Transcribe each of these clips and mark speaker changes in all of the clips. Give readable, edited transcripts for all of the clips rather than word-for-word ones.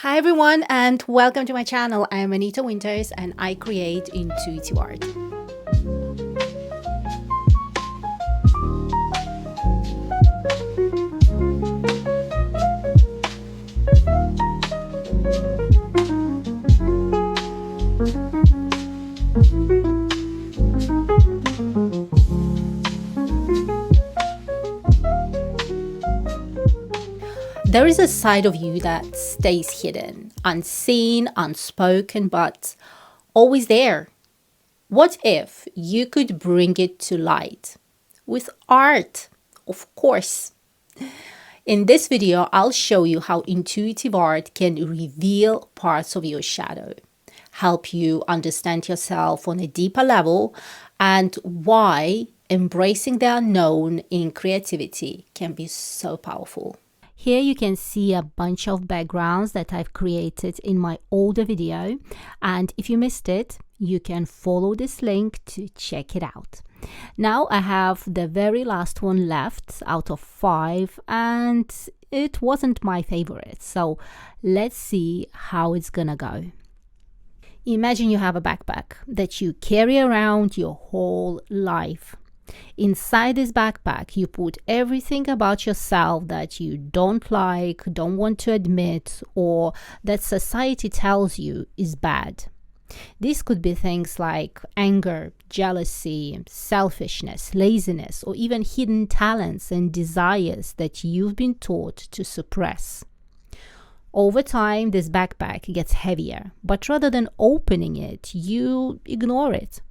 Speaker 1: Hi everyone and welcome to my channel. I am Anita Winters and I create intuitive art. There is a side of you that stays hidden, unseen, unspoken, but always there. What if you could bring it to light? With art, of course. In this video, I'll show you how intuitive art can reveal parts of your shadow, help you understand yourself on a deeper level, and why embracing the unknown in creativity can be so powerful. Here you can see a bunch of backgrounds that I've created in my older video, and if you missed it, you can follow this link to check it out. Now I have the very last one left out of 5, and it wasn't my favorite, so let's see how it's gonna go. Imagine you have a backpack that you carry around your whole life. Inside this backpack, you put everything about yourself that you don't like, don't want to admit, or that society tells you is bad. These could be things like anger, jealousy, selfishness, laziness, or even hidden talents and desires that you've been taught to suppress. Over time, this backpack gets heavier, but rather than opening it, you ignore it.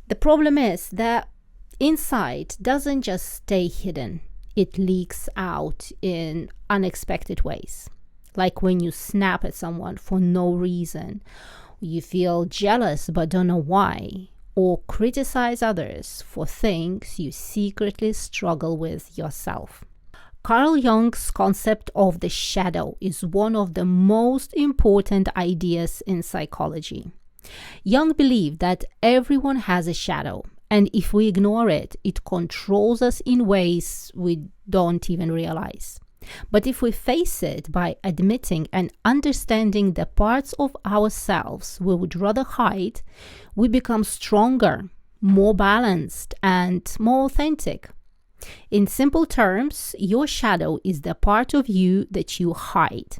Speaker 1: The problem is that inside doesn't just stay hidden, it leaks out in unexpected ways. Like when you snap at someone for no reason, you feel jealous but don't know why, or criticize others for things you secretly struggle with yourself. Carl Jung's concept of the shadow is one of the most important ideas in psychology. Jung believed that everyone has a shadow, and if we ignore it, it controls us in ways we don't even realize. But if we face it by admitting and understanding the parts of ourselves we would rather hide, we become stronger, more balanced, and more authentic. In simple terms, your shadow is the part of you that you hide,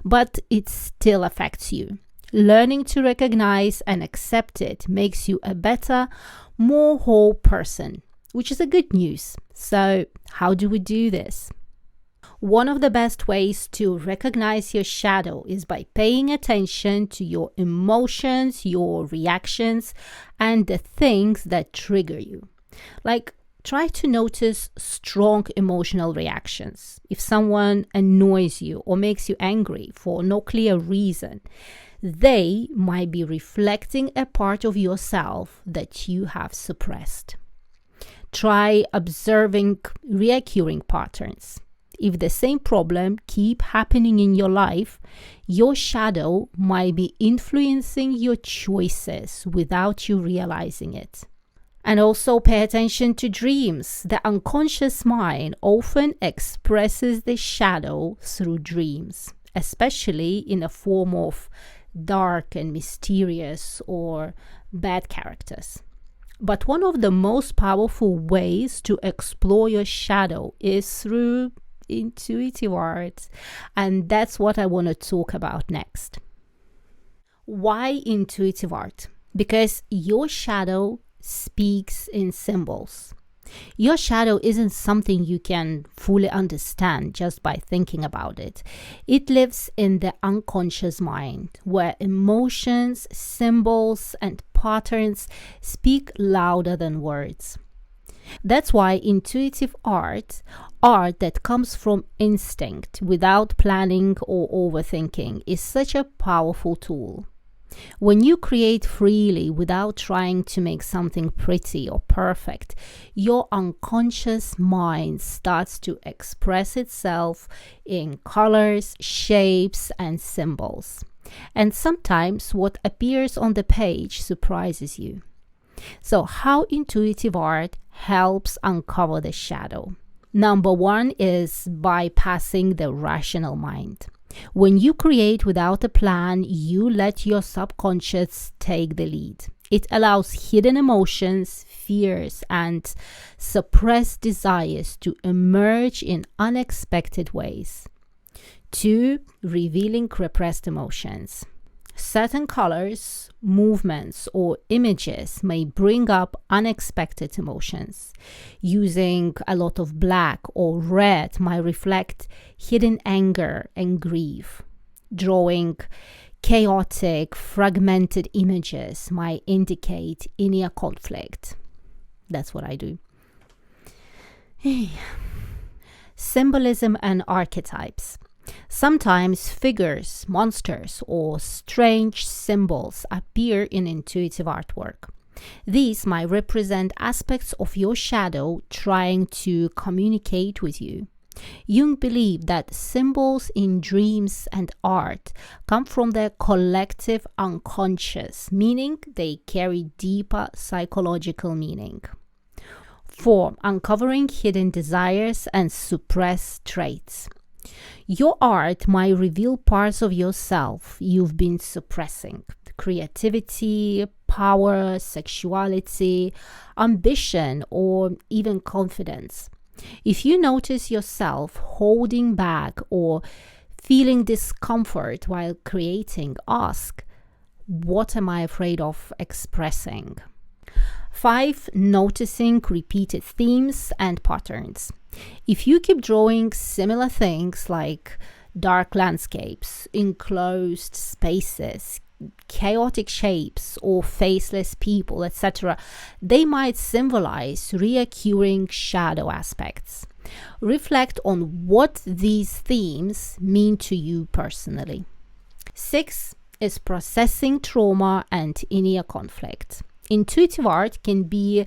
Speaker 1: but it still affects you. Learning to recognize and accept it makes you a better, more whole person, which is a good news. So, how do we do this? One of the best ways to recognize your shadow is by paying attention to your emotions, your reactions, and the things that trigger you. Like, try to notice strong emotional reactions. If someone annoys you or makes you angry for no clear reason, they might be reflecting a part of yourself that you have suppressed. Try observing recurring patterns. If the same problem keep happening in your life, your shadow might be influencing your choices without you realizing it. And also pay attention to dreams. The unconscious mind often expresses the shadow through dreams, especially in a form of dark and mysterious or bad characters. But one of the most powerful ways to explore your shadow is through intuitive art, and that's what I want to talk about next. Why intuitive art? Because your shadow speaks in symbols. Your shadow isn't something you can fully understand just by thinking about it. It lives in the unconscious mind, where emotions, symbols, and patterns speak louder than words. That's why intuitive art that comes from instinct without planning or overthinking, is such a powerful tool. When you create freely without trying to make something pretty or perfect, your unconscious mind starts to express itself in colors, shapes, and symbols. And sometimes what appears on the page surprises you. So, how intuitive art helps uncover the shadow? Number 1 is bypassing the rational mind. When you create without a plan, you let your subconscious take the lead. It allows hidden emotions, fears, and suppressed desires to emerge in unexpected ways. 2. Revealing repressed emotions. Certain colors, movements, or images may bring up unexpected emotions. Using a lot of black or red might reflect hidden anger and grief. Drawing chaotic, fragmented images might indicate inner conflict. That's what I do. Symbolism and archetypes. Sometimes figures, monsters, or strange symbols appear in intuitive artwork. These might represent aspects of your shadow trying to communicate with you. Jung believed that symbols in dreams and art come from the collective unconscious, meaning they carry deeper psychological meaning. 4. Uncovering hidden desires and suppressed traits. Your art might reveal parts of yourself you've been suppressing. Creativity, power, sexuality, ambition, or even confidence. If you notice yourself holding back or feeling discomfort while creating, ask, what am I afraid of expressing? 5. Noticing repeated themes and patterns. If you keep drawing similar things like dark landscapes, enclosed spaces, chaotic shapes, or faceless people, etc., they might symbolize recurring shadow aspects. Reflect on what these themes mean to you personally. 6 is processing trauma and inner conflict. Intuitive art can be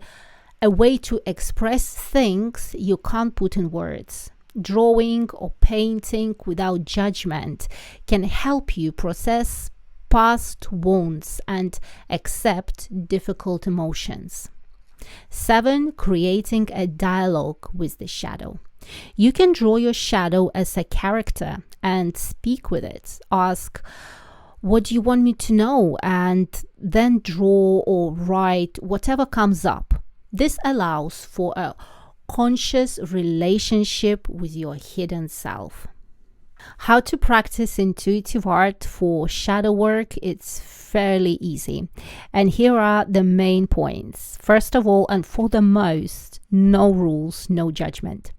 Speaker 1: a way to express things you can't put in words. Drawing or painting without judgment can help you process past wounds and accept difficult emotions. 7. Creating a dialogue with the shadow. You can draw your shadow as a character and speak with it. Ask, what do you want me to know? And then draw or write whatever comes up. This allows for a conscious relationship with your hidden self. How to practice intuitive art for shadow work? It's fairly easy. And here are the main points. First of all, and for the most, no rules, no judgment.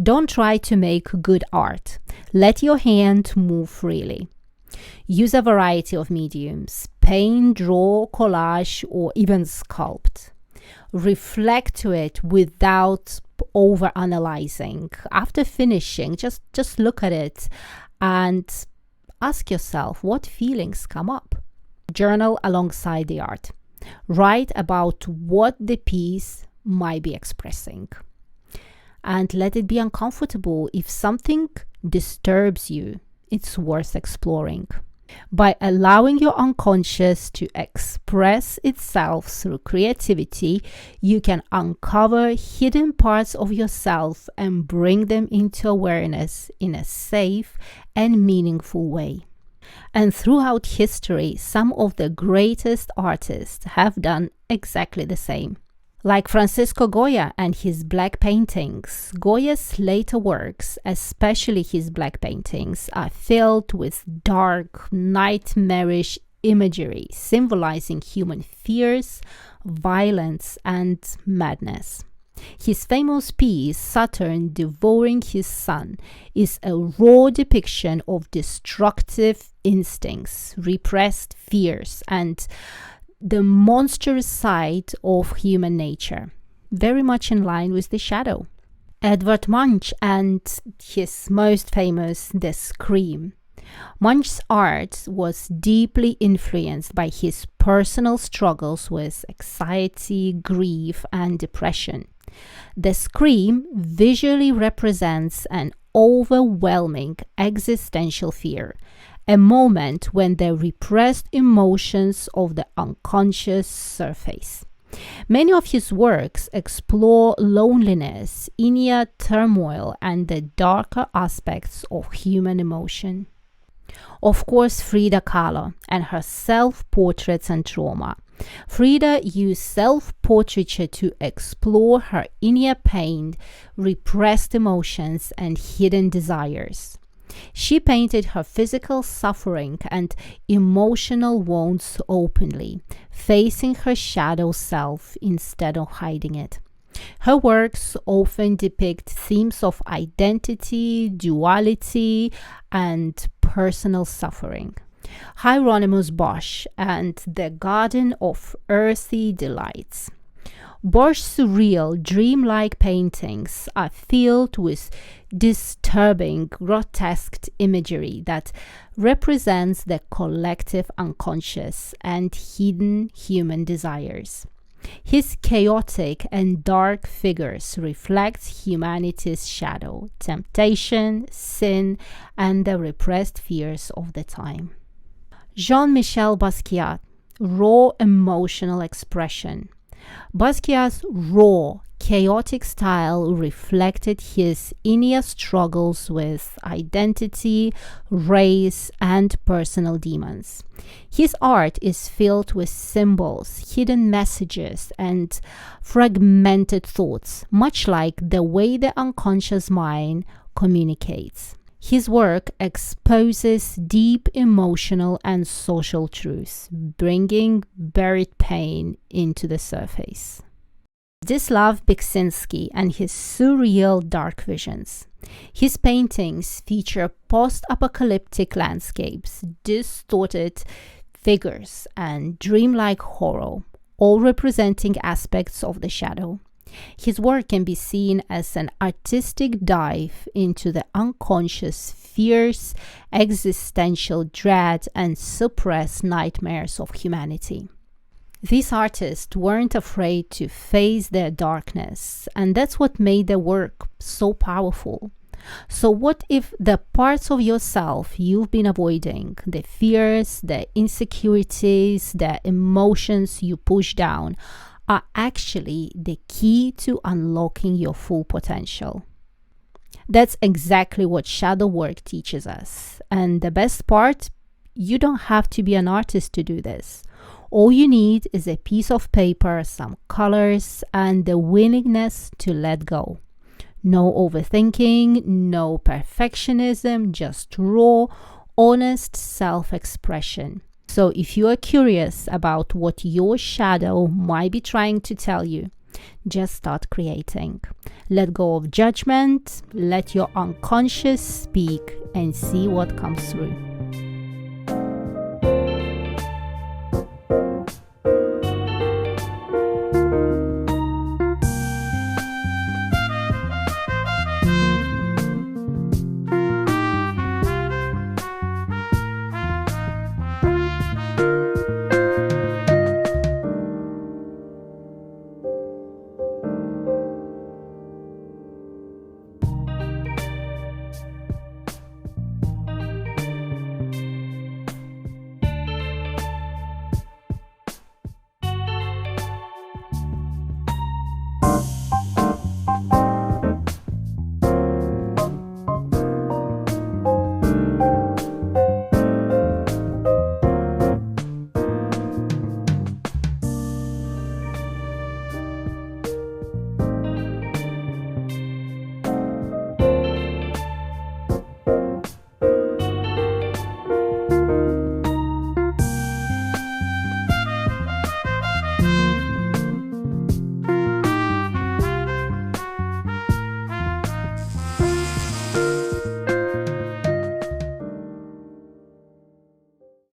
Speaker 1: Don't try to make good art. Let your hand move freely. Use a variety of mediums: paint, draw, collage, or even sculpt. Reflect to it without over-analyzing. After finishing, just look at it and ask yourself what feelings come up. Journal alongside the art. Write about what the piece might be expressing. And let it be uncomfortable. If something disturbs you, it's worth exploring. By allowing your unconscious to express itself through creativity, you can uncover hidden parts of yourself and bring them into awareness in a safe and meaningful way. And throughout history, some of the greatest artists have done exactly the same. Like Francisco Goya and his black paintings, Goya's later works, especially his black paintings, are filled with dark, nightmarish imagery symbolizing human fears, violence, and madness. His famous piece, Saturn Devouring His Son, is a raw depiction of destructive instincts, repressed fears, and the monstrous side of human nature, very much in line with the shadow. Edvard Munch and his most famous The Scream. Munch's art was deeply influenced by his personal struggles with anxiety, grief, and depression. The Scream visually represents an overwhelming existential fear, a moment when the repressed emotions of the unconscious surface. Many of his works explore loneliness, inner turmoil, and the darker aspects of human emotion. Of course, Frida Kahlo and her self-portraits and trauma. Frida used self-portraiture to explore her inner pain, repressed emotions, and hidden desires. She painted her physical suffering and emotional wounds openly, facing her shadow self instead of hiding it. Her works often depict themes of identity, duality, and personal suffering. Hieronymus Bosch and the Garden of Earthy Delights. Bosch's surreal, dreamlike paintings are filled with disturbing, grotesque imagery that represents the collective unconscious and hidden human desires. His chaotic and dark figures reflect humanity's shadow, temptation, sin, and the repressed fears of the time. Jean-Michel Basquiat, raw emotional expression. Basquiat's raw, chaotic style reflected his inner struggles with identity, race, and personal demons. His art is filled with symbols, hidden messages, and fragmented thoughts, much like the way the unconscious mind communicates. His work exposes deep emotional and social truths, bringing buried pain into the surface. Zdzislaw Beksinski and his surreal dark visions. His paintings feature post-apocalyptic landscapes, distorted figures, and dreamlike horror, all representing aspects of the shadow. His work can be seen as an artistic dive into the unconscious fears, existential dread, and suppressed nightmares of humanity. These artists weren't afraid to face their darkness, and that's what made their work so powerful. So what if the parts of yourself you've been avoiding, the fears, the insecurities, the emotions you push down, are actually the key to unlocking your full potential? That's exactly what shadow work teaches us. And the best part, you don't have to be an artist to do this. All you need is a piece of paper, some colors, and the willingness to let go. No overthinking, no perfectionism, just raw, honest self-expression. So if you are curious about what your shadow might be trying to tell you, just start creating. Let go of judgment, let your unconscious speak, and see what comes through.